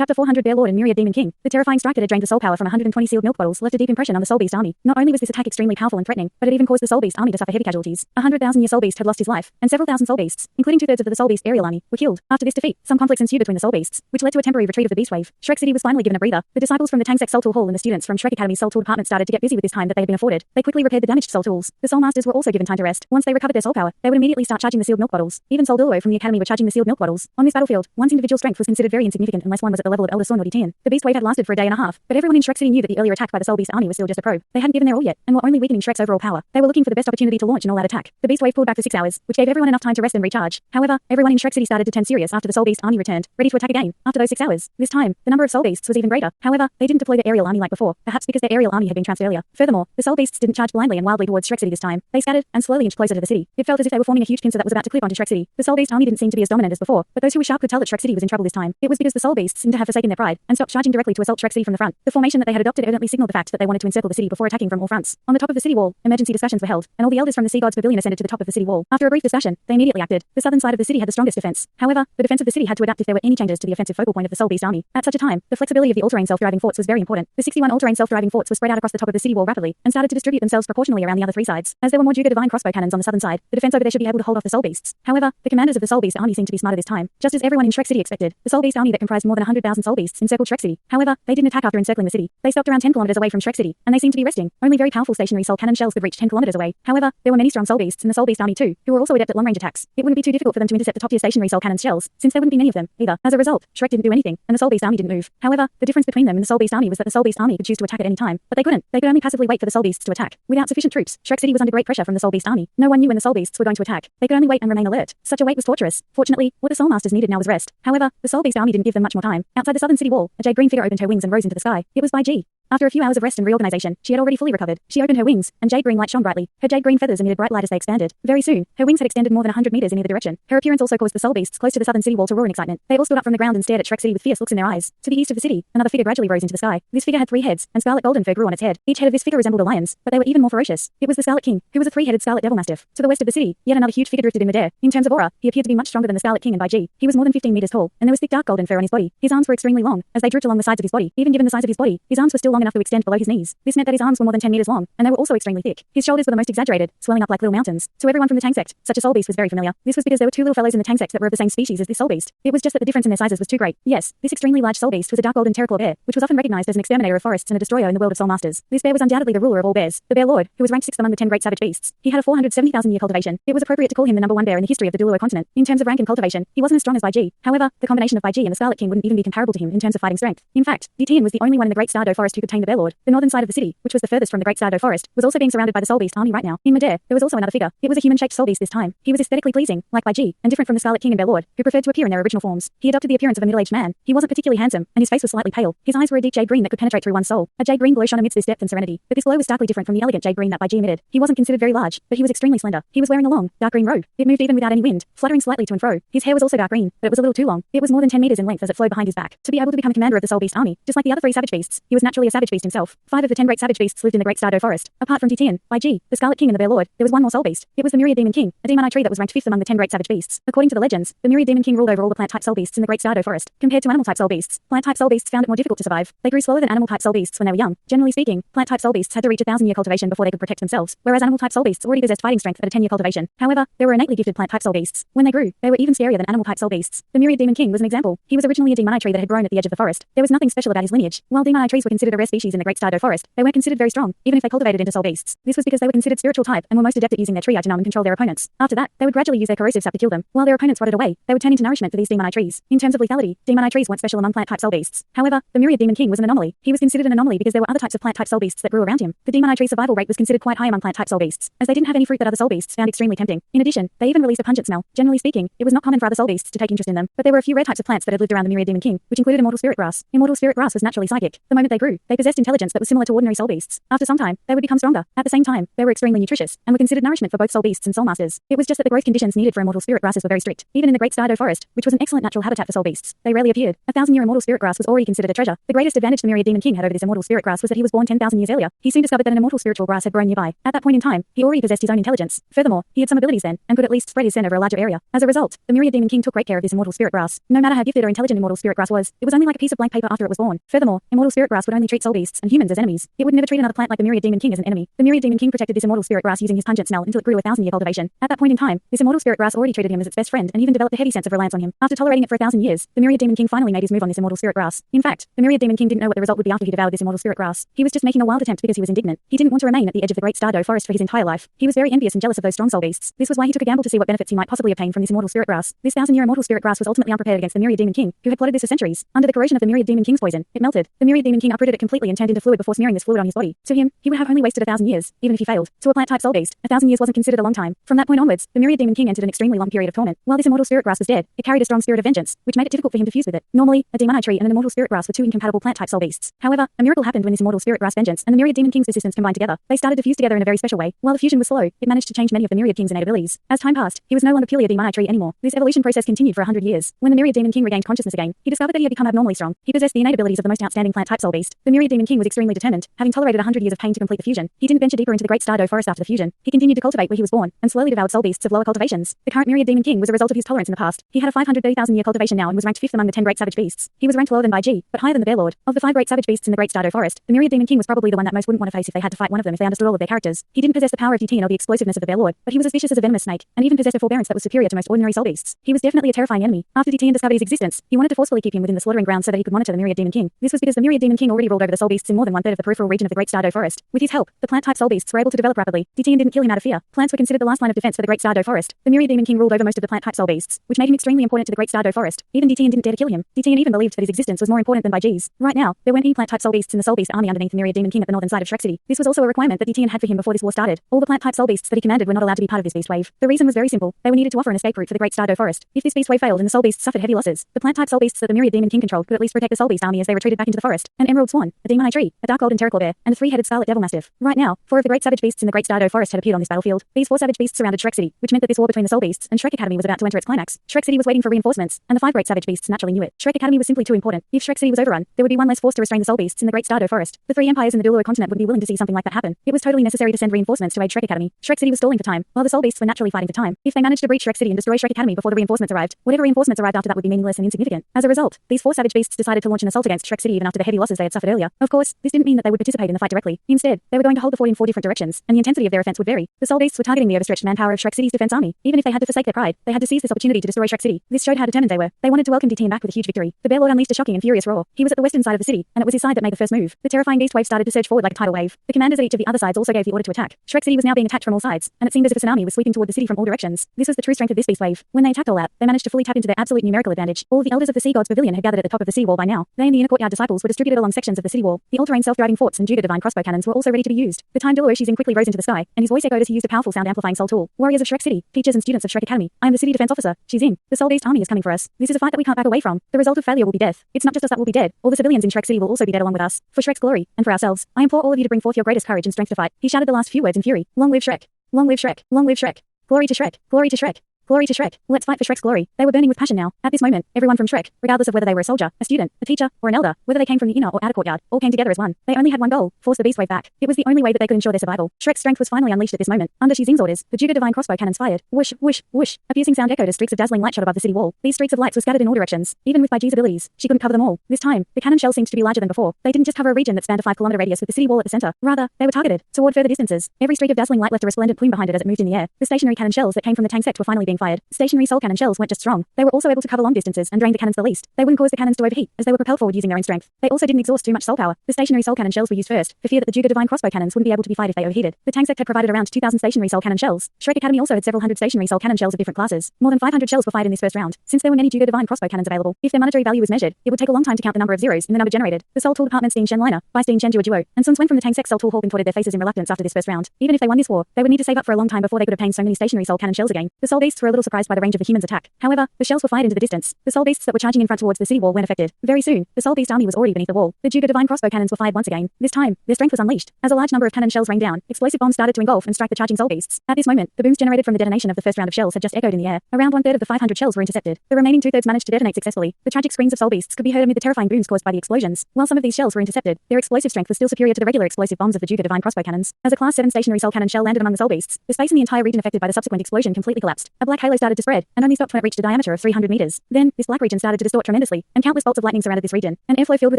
Chapter 400 Bear Lord and Myriad Demon King. The terrifying strike that had drained the soul power from 120 sealed milk bottles left a deep impression on the Soul Beast army. Not only was this attack extremely powerful and threatening, but it even caused the Soul Beast army to suffer heavy casualties. 100,000-year Soul Beast had lost his life, and several thousand Soul Beasts, including two-thirds of the Soul Beast aerial army, were killed. After this defeat, some conflicts ensued between the Soul Beasts, which led to a temporary retreat of the Beast Wave. Shrek City was finally given a breather. The disciples from the Tang Clan Soul Tool Hall and the students from Shrek Academy's Soul Tool Department started to get busy with this time that they had been afforded. They quickly repaired the damaged Soul Tools. The Soul Masters were also given time to rest. Once they recovered their soul power, they would immediately start charging the sealed milk bottles. Even Soul Douluo from the Academy were charging the sealed milk bottles. On this battlefield, one's individual strength was considered very insignificant unless one was at the level of Elder Son or Tian. The Beast Wave had lasted for a day and a half, but everyone in Shrek City knew that the earlier attack by the Soul Beast army was still just a probe. They hadn't given their all yet, and were only weakening Shrek's overall power. They were looking for the best opportunity to launch an all-out attack. The Beast Wave pulled back for 6 hours, which gave everyone enough time to rest and recharge. However, everyone in Shrek City started to turn serious after the Soul Beast army returned, ready to attack again. After those 6 hours, this time, the number of Soul Beasts was even greater. However, they didn't deploy their aerial army like before, perhaps because their aerial army had been transferred earlier. Furthermore, the Soul Beasts didn't charge blindly and wildly towards Shrek City this time. They scattered and slowly inched closer to the city. It felt as if they were forming a huge pincer that was about to clip onto Shrek City. The Soul Beast army didn't seem to be as dominant as before, but those who were sharp could tell that Shrek City was in trouble this time. It was because the Soul Beasts seemed to have forsaken their pride and stopped charging directly to assault Shrek City from the front. The formation that they had adopted evidently signaled the fact that they wanted to encircle the city before attacking from all fronts. On the top of the city wall, emergency discussions were held, and all the elders from the Sea Gods Pavilion ascended to the top of the city wall. After a brief discussion, they immediately acted. The southern side of the city had the strongest defense. However, the defense of the city had to adapt if there were any changes to the offensive focal point of the Soul Beast army. At such a time, the flexibility of the all-terrain self-driving forts was very important. The 61 all-terrain self-driving forts were spread out across the top of the city wall rapidly and started to distribute themselves proportionally around the other 3 sides. As there were more Juga divine crossbow cannons on the southern side, the defense over there should be able to hold off the Soul Beasts. However, the commanders of the Soul Beast army seemed to be smarter this time. Just as everyone in Shrek City expected, the Soul Beast army that comprised more than 100,000 Soul Beasts encircled Shrek City. However, they didn't attack after encircling the city. They stopped around 10 kilometers away from Shrek City, and they seemed to be resting. Only very powerful stationary soul cannon shells could reach 10 kilometers away. However, there were many strong Soul Beasts in the Soul Beast army too, who were also adept at long-range attacks. It wouldn't be too difficult for them to intercept the top-tier stationary soul cannon shells, since there wouldn't be many of them either. As a result, Shrek didn't do anything, and the Soul Beast army didn't move. However, the difference between them and the Soul Beast army was that the Soul Beast army could choose to attack at any time, but they couldn't. They could only passively wait for the Soul Beasts to attack. Without sufficient troops, Shrek City was under great pressure from the Soul Beast army. No one knew when the Soul Beasts were going to attack. They could only wait and remain alert. Such a wait was torturous. Fortunately, what the Soul Masters needed now was rest. However, the Soul Beast army didn't give them much more time. Outside the southern city wall, a jade green figure opened her wings and rose into the sky. It was Bai Ji. After a few hours of rest and reorganization, she had already fully recovered. She opened her wings, and jade green light shone brightly. Her jade green feathers emitted bright light as they expanded. Very soon, her wings had extended more than 100 meters in either direction. Her appearance also caused the Soul Beasts close to the southern city wall to roar in excitement. They all stood up from the ground and stared at Shrek City with fierce looks in their eyes. To the east of the city, another figure gradually rose into the sky. This figure had 3 heads, and scarlet golden fur grew on its head. Each head of this figure resembled a lion's, but they were even more ferocious. It was the Scarlet King, who was a 3-headed scarlet devil mastiff. To the west of the city, yet another huge figure drifted in midair. In terms of aura, he appeared to be much stronger than the Scarlet King and Bai Ji. He was more than 15 meters tall, and there was thick dark golden fur on his body. His arms were extremely long, as they drooped along the sides of his body. Even given the size of his body, his arms were still long enough to extend below his knees. This meant that his arms were more than 10 meters long, and they were also extremely thick. His shoulders were the most exaggerated, swelling up like little mountains. To everyone from the Tang Sect, such a Soul Beast was very familiar. This was because there were 2 little fellows in the Tang Sect that were of the same species as this Soul Beast. It was just that the difference in their sizes was too great. Yes, this extremely large Soul Beast was a dark golden terraclaw bear, which was often recognized as an exterminator of forests and a destroyer in the world of Soul Masters. This bear was undoubtedly the ruler of all bears, the Bear Lord, who was ranked 6th among the 10 great savage beasts. He had a 470,000-year cultivation. It was appropriate to call him the number 1 bear in the history of the Douluo continent. In terms of rank and cultivation, he wasn't as strong as Bai Ji. However, the combination of Bai Ji and the Scarlet King wouldn't even be comparable to him in terms of fighting strength. In fact, Tian was the only one in the Great Stardow Forest who could tame the Bear Lord. The northern side of the city, which was the furthest from the Great Stardow Forest, was also being surrounded by the Soul Beast army right now. In midair, there was also another figure. It was a human-shaped Soul Beast this time. He was aesthetically pleasing, like Bai Ji, and different from the Scarlet King and Bear Lord, who preferred to appear in their original forms. He adopted the appearance of a middle-aged man. He wasn't particularly handsome, and his face was slightly pale. His eyes were a deep jade green that could penetrate through one's soul. A jade green glow shone amidst this depth and serenity, but this glow was starkly different from the elegant jade green that Bai Ji emitted. He wasn't considered very large, but he was extremely slender. He was wearing a long, dark green robe. It moved even without any wind, fluttering slightly to and fro. His hair was also dark green, but it was a little too long. It was more than 10 meters in length as it flowed behind his back. To be able to become commander of the Soul Beast army, just like the other 3 savage beasts, he was naturally a savage beast himself. 5 of the 10 great savage beasts lived in the Great Stardow Forest. Apart from Tian, Bai Ji, the Scarlet King and the Bear Lord, there was one more Soul Beast. It was the Myriad Demon King, a demon tree that was ranked 5th among the 10 great savage beasts. According to the legends, the Myriad Demon King ruled over all the plant-type Soul Beasts in the Great Stardow Forest. Compared to animal-type Soul Beasts, plant-type Soul Beasts found it more difficult to survive. They grew slower than animal-type Soul Beasts when they were young. Generally speaking, plant-type Soul Beasts had to reach 1,000-year cultivation before they could protect themselves, whereas animal-type Soul Beasts already possessed fighting strength at a 10-year cultivation. However, there were innately gifted plant-type Soul Beasts. When they grew, they were even scarier than animal-type Soul Beasts. The Myriad Demon King was an example. He was originally a demon tree that had grown at the edge of the forest. There was nothing special about his lineage. While demon trees were considered a rare species in the Great Stardow Forest, they weren't considered very strong, even if they cultivated into Soul Beasts. This was because they were considered spiritual type and were most adept at using their tree to numb and control their opponents. After that, they would gradually use their corrosive sap to kill them. While their opponents rotted away, they would turn into nourishment for these demon trees. In terms of lethality, demon trees weren't special among plant-type Soul Beasts. However, the Myriad Demon King was an anomaly. He was considered an anomaly because there were other types of plant-type Soul Beasts that grew around him. The demon tree survival rate was considered quite high among plant-type Soul Beasts, as they didn't have any fruit that other Soul Beasts found extremely tempting. In addition, they even released a pungent smell. Generally speaking, it was not common for other Soul Beasts to take interest in them, but there were a few rare types of plants that had lived around the Myriad Demon King, which included immortal spirit grass. Immortal spirit grass was naturally psychic. The moment they grew, They possessed intelligence that was similar to ordinary soul beasts. After some time, they would become stronger. At the same time, they were extremely nutritious, and were considered nourishment for both soul beasts and soul masters. It was just that the growth conditions needed for immortal spirit grasses were very strict. Even in the Great Douluo forest, which was an excellent natural habitat for soul beasts, they rarely appeared. 1,000-year immortal spirit grass was already considered a treasure. The greatest advantage the Myriad Demon King had over this immortal spirit grass was that he was born 10,000 years earlier. He soon discovered that an immortal spiritual grass had grown nearby. At that point in time, he already possessed his own intelligence. Furthermore, he had some abilities then, and could at least spread his scent over a larger area. As a result, the Myriad Demon King took great care of this immortal spirit grass. No matter how gifted or intelligent immortal spirit grass was, it was only like a piece of blank paper after it was born. Furthermore, immortal spirit grass would only treat soul beasts and humans as enemies. It would never treat another plant like the Myriad Demon King as an enemy. The Myriad Demon King protected this immortal spirit grass using his pungent smell until it grew to 1,000-year cultivation. At that point in time, this immortal spirit grass already treated him as its best friend and even developed a heavy sense of reliance on him. After tolerating it for 1,000 years, the Myriad Demon King finally made his move on this immortal spirit grass. In fact, the Myriad Demon King didn't know what the result would be after he devoured this immortal spirit grass. He was just making a wild attempt because he was indignant. He didn't want to remain at the edge of the Great Douluo forest for his entire life. He was very envious and jealous of those strong soul beasts. This was why he took a gamble to see what benefits he might possibly obtain from this immortal spirit grass. This 1,000-year immortal spirit grass was ultimately unprepared against the Myriad Demon King, who had plotted this for centuries. Under the corrosion of the Myriad Demon King's poison, it melted. The Myriad Demon King uprooted it completely and turned into fluid before smearing this fluid on his body. To him, he would have only wasted 1,000 years, even if he failed. To a plant-type soul beast, 1,000 years wasn't considered a long time. From that point onwards, the Myriad Demon King entered an extremely long period of torment. While this immortal spirit grass was dead, it carried a strong spirit of vengeance, which made it difficult for him to fuse with it. Normally, a demon tree and an immortal spirit grass were two incompatible plant-type soul beasts. However, a miracle happened when this immortal spirit grass vengeance and the Myriad Demon King's persistence combined together. They started to fuse together in a very special way. While the fusion was slow, it managed to change many of the Myriad King's innate abilities. As time passed, he was no longer purely a demon tree anymore. This evolution process continued for 100 years. When the Myriad Demon King regained consciousness again, he discovered that he had become abnormally strong. He possessed the innate abilities of the most outstanding plant-type soul beast. The Myriad Demon King was extremely determined, having tolerated 100 years of pain to complete the fusion. He didn't venture deeper into the Great Douluo forest after the fusion. He continued to cultivate where he was born, and slowly devoured soul beasts of lower cultivations. The current Myriad Demon King was a result of his tolerance in the past. He had a 530,000-year cultivation now and was ranked 5th among the 10 great savage beasts. He was ranked lower than by G, but higher than the Bear Lord. Of the 5 great savage beasts in the Great Douluo forest, the Myriad Demon King was probably the one that most wouldn't want to face if they had to fight one of them if they understood all of their characters. He didn't possess the power of DT or the explosiveness of the Bear Lord, but he was as vicious as a venomous snake, and even possessed a forbearance that was superior to most ordinary soul beasts. He was definitely a terrifying enemy. After DT discovered his existence, he wanted to forcefully keep him within the slaughtering ground so that he could monitor the Myriad Demon King. This was because the Myriad Demon King already ruled over the soul beasts in more than 1/3 of the peripheral region of the Great Douluo forest. With his help, the plant-type soul beasts were able to develop rapidly. DT didn't kill him out of fear. Plants were considered the last line of defense for the Great Douluo forest. The Myriad Demon King ruled over most of the plant-type soul beasts, which made him extremely important to the Great Douluo forest. Even DT didn't dare to kill him. DT even believed that his existence was more important than by G's. Right now, there weren't any plant-type soul beasts in the soul beast army underneath the Myriad Demon King at the northern side of Shrek City. This was also a requirement that DT had for him before this war started. All the plant-type soul beasts that he commanded were not allowed to be part of this beast wave. The reason was very simple. They were needed to offer an escape route for the Great Douluo forest. If this beast wave failed and the soul beasts suffered heavy losses, the plant-type soul beasts that the Myriad Demon King controlled could at least protect the soul beast army as they retreated back into the forest. An emerald swan, a demon tree, a dark golden terraclaw bear, and a 3-headed scarlet devil mastiff. Right now, 4 of the great savage beasts in the Great Douluo forest had appeared on this battlefield. These 4 savage beasts surrounded Shrek City, which meant that this war between the soul beasts and Shrek Academy was about to enter its climax. Shrek City was waiting for reinforcements, and the 5 great savage beasts naturally knew it. Shrek Academy was simply too important. If Shrek City was overrun, there would be one less force to restrain the soul beasts in the Great Douluo forest. The 3 empires in the Douluo continent would be willing to see something like that happen. It was totally necessary to send reinforcements to aid Shrek Academy. Shrek City was stalling for time, while the soul beasts were naturally fighting for time. If they managed to breach Shrek City and destroy Shrek Academy before the reinforcements arrived, whatever reinforcements arrived after that would be meaningless and insignificant. As a result, these 4 savage beasts decided to launch an assault against Shrek City even after the heavy losses they had suffered earlier. Of course, this didn't mean that they would participate in the fight directly. Instead, they were going to hold the fort in 4 different directions, and the intensity of their offense would vary. The soul beasts were targeting the overstretched manpower of Shrek City's defense army. Even if they had to forsake their pride, they had to seize this opportunity to destroy Shrek City. This showed how determined they were. They wanted to welcome DT back with a huge victory. The Bear Lord unleashed a shocking and furious roar. He was at the western side of the city, and it was his side that made the first move. The terrifying beast wave started to surge forward like a tidal wave. The commanders at each of the other sides also gave the order to attack. Shrek City was now being attacked from all sides, and it seemed as if a tsunami was sweeping toward the city from all directions. This was the true strength of this beast wave. When they attacked all out, they managed to fully tap into their absolute numerical advantage. All of the elders of the Sea God's Pavilion had gathered at the top of the sea wall by now. They and the inner courtyard disciples were distributed along sections of the city wall. The all-terrain self-driving forts and Judah divine crossbow cannons were also ready to be used. The time Douluo Shizing quickly rose into the sky, and his voice echoed as he used a powerful sound-amplifying soul tool. Warriors of Shrek City, teachers and students of Shrek Academy, I am the city defense officer, Shizing. The soul beast army is coming for us. This is a fight that we can't back away from. The result of failure will be death. It's not just us that will be dead. All the civilians in Shrek City will also be dead along with us. For Shrek's glory, and for ourselves, I implore all of you to bring forth your greatest courage and strength to fight. He shouted the last few words in fury. Long live Shrek! Long live Shrek! Long live Shrek! Glory to Shrek! Glory to Shrek! Glory to Shrek. Let's fight for Shrek's glory. They were burning with passion now. At this moment, everyone from Shrek, regardless of whether they were a soldier, a student, a teacher, or an elder, whether they came from the inner or outer courtyard, all came together as one. They only had one goal: force the beast wave back. It was the only way that they could ensure their survival. Shrek's strength was finally unleashed at this moment. Under Shizing's orders, the Judah divine crossbow cannons fired. Whoosh, whoosh, whoosh. A piercing sound echoed as streaks of dazzling light shot above the city wall. These streaks of lights were scattered in all directions. Even with Baiji's abilities, she couldn't cover them all. This time, the cannon shells seemed to be larger than before. They didn't just cover a region that spanned a 5-kilometer radius with the city wall at the center. Rather, they were targeted toward further distances. Every streak of dazzling light left a resplendent plume behind it as it moved in the air. The stationary cannon shells that came from the Tang Sect were finally being fired. Stationary soul cannon shells weren't just strong. They were also able to cover long distances and drain the cannons the least. They wouldn't cause the cannons to overheat, as they were propelled forward using their own strength. They also didn't exhaust too much soul power. The stationary soul cannon shells were used first, for fear that the Judah divine crossbow cannons wouldn't be able to be fired if they overheated. The Tang Sect had provided around 2,000 stationary soul cannon shells. Shrek Academy also had several hundred stationary soul cannon shells of different classes. More than 500 shells were fired in this first round. Since there were many Judah divine crossbow cannons available, if their monetary value was measured, it would take a long time to count the number of zeros in the number generated. The soul tool department's Dean Shen Liner, Vice Dean Shen Duo, and Sun Swen from the Tang Sect soul tool hall contorted their faces in reluctance after this first round. Even if they won this war, they would need to save up for a long time before they could obtain so many stationary soul cannon shells again. The soul beasts were a little surprised by the range of the humans' attack. However, the shells were fired into the distance. The soul beasts that were charging in front towards the city wall weren't affected. Very soon, the soul beast army was already beneath the wall. The Duke of Divine crossbow cannons were fired once again. This time, their strength was unleashed. As a large number of cannon shells rained down, explosive bombs started to engulf and strike the charging soul beasts. At this moment, the booms generated from the detonation of the first round of shells had just echoed in the air. Around 1/3 of the 500 shells were intercepted. The remaining 2/3 managed to detonate successfully. The tragic screams of soul beasts could be heard amid the terrifying booms caused by the explosions. While some of these shells were intercepted, their explosive strength was still superior to the regular explosive bombs of the Duke of Divine crossbow cannons. As a Class 7 stationary soul cannon shell landed among the soul beasts, the space in the entire region affected by the subsequent explosion completely collapsed. A black halo started to spread, and only stopped when it reached a diameter of 300 meters. Then, this black region started to distort tremendously, and countless bolts of lightning surrounded this region. An airflow filled with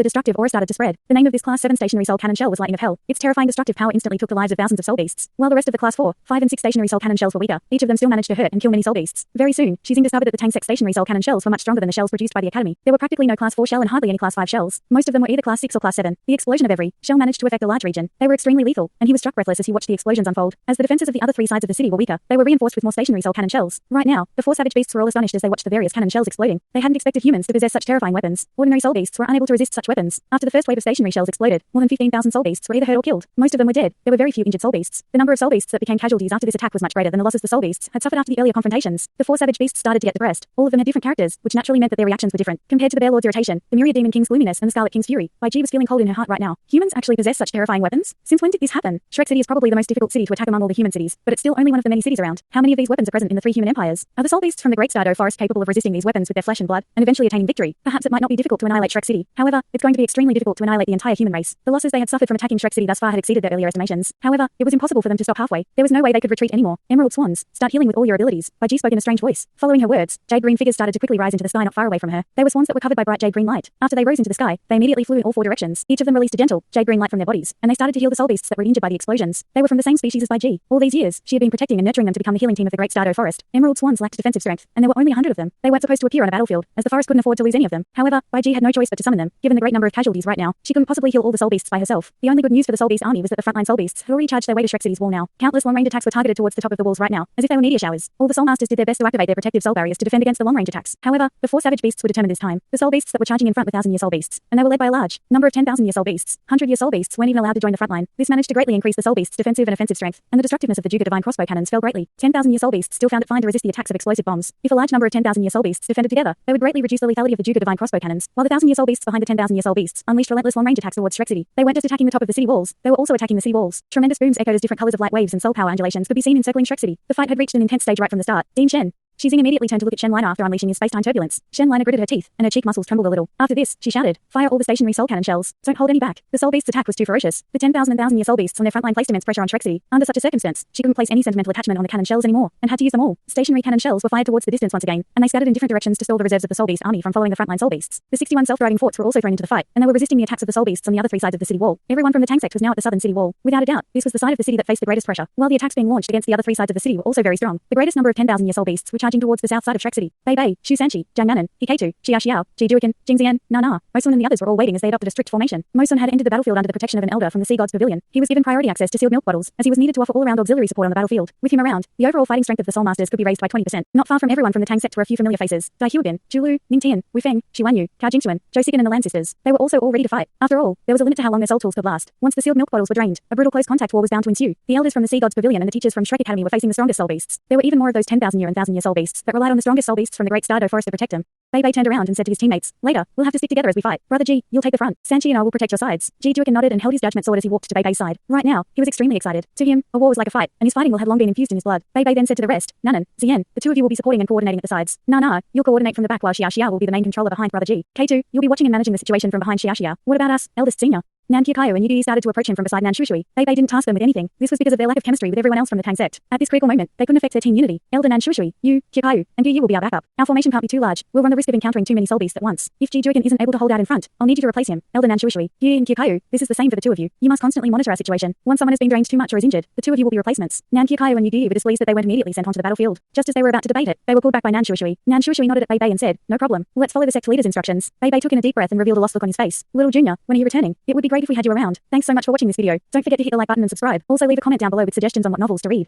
a destructive aura started to spread. The name of this Class 7 stationary soul cannon shell was Lightning of Hell. Its terrifying destructive power instantly took the lives of thousands of soul beasts. While the rest of the Class 4, 5 and 6 stationary soul cannon shells were weaker, each of them still managed to hurt and kill many soul beasts. Very soon, Shizing discovered that the Tang Clan stationary soul cannon shells were much stronger than the shells produced by the Academy. There were practically no Class 4 shell and hardly any Class 5 shells. Most of them were either Class 6 or Class 7. The explosion of every shell managed to affect a large region. They were extremely lethal, and he was struck breathless as he watched the explosions unfold. As the defenses of the other three sides of the city were weaker, they were reinforced with more stationary soul cannon shells. Right now, the four savage beasts were all astonished as they watched the various cannon shells exploding. They hadn't expected humans to possess such terrifying weapons. Ordinary soul beasts were unable to resist such weapons. After the first wave of stationary shells exploded, more than 15,000 soul beasts were either hurt or killed. Most of them were dead. There were very few injured soul beasts. The number of soul beasts that became casualties after this attack was much greater than the losses the soul beasts had suffered after the earlier confrontations. The four savage beasts started to get depressed. All of them had different characters, which naturally meant that their reactions were different. Compared to the Bear Lord's irritation, the Myriad Demon King's gloominess, and the Scarlet King's fury, Bai Ji was feeling cold in her heart right now. Humans actually possess such terrifying weapons? Since when did this happen? Shrek City is probably the most difficult city to attack among all the human cities, but it's still only one of the many cities around. How many of these weapons are present in the three human empires? Are the soul beasts from the Great Douluo forest capable of resisting these weapons with their flesh and blood, and eventually attaining victory? Perhaps it might not be difficult to annihilate Shrek City. However, it's going to be extremely difficult to annihilate the entire human race. The losses they had suffered from attacking Shrek City thus far had exceeded their earlier estimations. However, it was impossible for them to stop halfway. There was no way they could retreat anymore. Emerald swans, start healing with all your abilities. Bai Ji spoke in a strange voice. Following her words, jade green figures started to quickly rise into the sky not far away from her. They were swans that were covered by bright jade green light. After they rose into the sky, they immediately flew in all four directions. Each of them released a gentle, jade green light from their bodies, and they started to heal the soul beasts that were injured by the explosions. They were from the same species as Bai Ji. All these years, she had been protecting and nurturing them to become the healing team of the Great Douluo forest. Emerald swans lacked defensive strength, and there were only 100 of them. They weren't supposed to appear on a battlefield, as the forest couldn't afford to lose any of them. However, Bai Ji had no choice but to summon them. Given the great number of casualties right now, she couldn't possibly heal all the soul beasts by herself. The only good news for the soul beast army was that the frontline soul beasts had already charged their way to Shrek City's wall now. Countless long-range attacks were targeted towards the top of the walls right now, as if they were meteor showers. All the soul masters did their best to activate their protective soul barriers to defend against the long-range attacks. However, the four savage beasts were determined this time. The soul beasts that were charging in front were 1,000-year soul beasts, and they were led by a large number of 10,000-year soul beasts. 100-year soul beasts weren't even allowed to join the front line. This managed to greatly increase the soul beasts' defensive and offensive strength, and the destructiveness of the Duke of Divine crossbow cannons fell greatly. 10,000-year soul beasts still found it fine to resist the attacks of explosive bombs. If a large number of 10,000-year soul beasts defended together, they would greatly reduce the lethality of the Duke of Divine crossbow cannons, while the 1,000-year soul beasts behind the 10,000-year soul beasts unleashed relentless long-range attacks towards Shrek City. They weren't just attacking the top of the city walls, they were also attacking the city walls. Tremendous booms echoed as different colors of light waves and soul power undulations could be seen encircling Shrek City. The fight had reached an intense stage right from the start. Dean Shen. Shizing immediately turned to look at Shen Liner after unleashing his space-time turbulence. Shen Liner gritted her teeth, and her cheek muscles trembled a little. After this, she shouted, "Fire all the stationary soul cannon shells. Don't hold any back." The soul beast's attack was too ferocious. The 10,000 and 1,000-year soul beasts on their front line placed immense pressure on Shrek City. Under such a circumstance, she couldn't place any sentimental attachment on the cannon shells anymore, and had to use them all. Stationary cannon shells were fired towards the distance once again, and they scattered in different directions to stall the reserves of the soul beast army from following the frontline soul beasts. The 61 self-driving forts were also thrown into the fight, and they were resisting the attacks of the soul beasts on the other three sides of the city wall. Everyone from the Tang Sect was now at the southern city wall. Without a doubt, this was the side of the city that faced the greatest pressure. While the attacks being launched against the other three sides of the city were also very strong, the greatest number of 10,000-year soul beasts were charging towards the south side of Shrek City. Bei Bei, Shu Sanchi, Jiang Nanan, Hiketu, Jia Xiao, Ji Duiken, Jing Zian, Na, Mosun and the others were all waiting as they adopted a strict formation. Mosun had entered the battlefield under the protection of an elder from the Sea God's Pavilion. He was given priority access to sealed milk bottles, as he was needed to offer all-around auxiliary support on the battlefield. With him around, the overall fighting strength of the Soul Masters could be raised by 20%. Not far from everyone from the Tang Sect were a few familiar faces: Dai Huobin, Zhu Lu, Ning Tian, Wu Feng, Xu Wanyu, Cao Jingxuan, Zhou Sigan and the Lan sisters. They were also all ready to fight. After all, there was a limit to how long their soul tools could last. Once the sealed milk bottles were drained, a brutal close contact war was bound to ensue. The elders from the Sea God's Pavilion and the teachers from Shrek Academy were facing the strongest soul beasts. There were even more of those 10,000-year and 1,000-year soul beasts that relied on the strongest soul beasts from the Great Douluo forest to protect them. Bei Bei turned around and said to his teammates, "Later, we'll have to stick together as we fight. Brother Ji, you'll take the front. Sanchi and I will protect your sides." Ji Duiken nodded and held his judgment sword as he walked to Bei Bei's side. Right now, he was extremely excited. To him, a war was like a fight, and his fighting will have long been infused in his blood. Bei Bei then said to the rest, "Nanan, Zian, the two of you will be supporting and coordinating at the sides. Na, you'll coordinate from the back while Xia will be the main controller behind Brother Ji. K2, you'll be watching and managing the situation from behind Xia. What about us, eldest senior?" Nan Qiuqiu and Yu started to approach him from beside Nan Shushui. Bei Bei didn't task them with anything. This was because of their lack of chemistry with everyone else from the Tang Sect. At this critical moment, they couldn't affect their team unity. Elder Nan Shushui, Yu, Qiuqiu, and Yu will be our backup. Our formation can't be too large. We'll run the risk of encountering too many soul beasts at once. If Ji Duiken isn't able to hold out in front, I'll need you to replace him. Elder Nan Shushui, Yu and Qiuqiu, this is the same for the two of you. You must constantly monitor our situation. Once someone has been drained too much or is injured, the two of you will be replacements. Nan Qiuqiu and Yu were displeased that they weren't immediately sent onto the battlefield. Just as they were about to debate it, they were pulled back by Nan Shushui. Nan Shushui nodded at Bei Bei and said, "No problem. Let's follow the sect leader's instructions." Bei Bei took in a deep breath and revealed a lost look on his face. "Little Junior, when are you returning? It would be great if we had you around. Thanks so much for watching this video. Don't forget to hit the like button and subscribe. Also leave a comment down below with suggestions on what novels to read.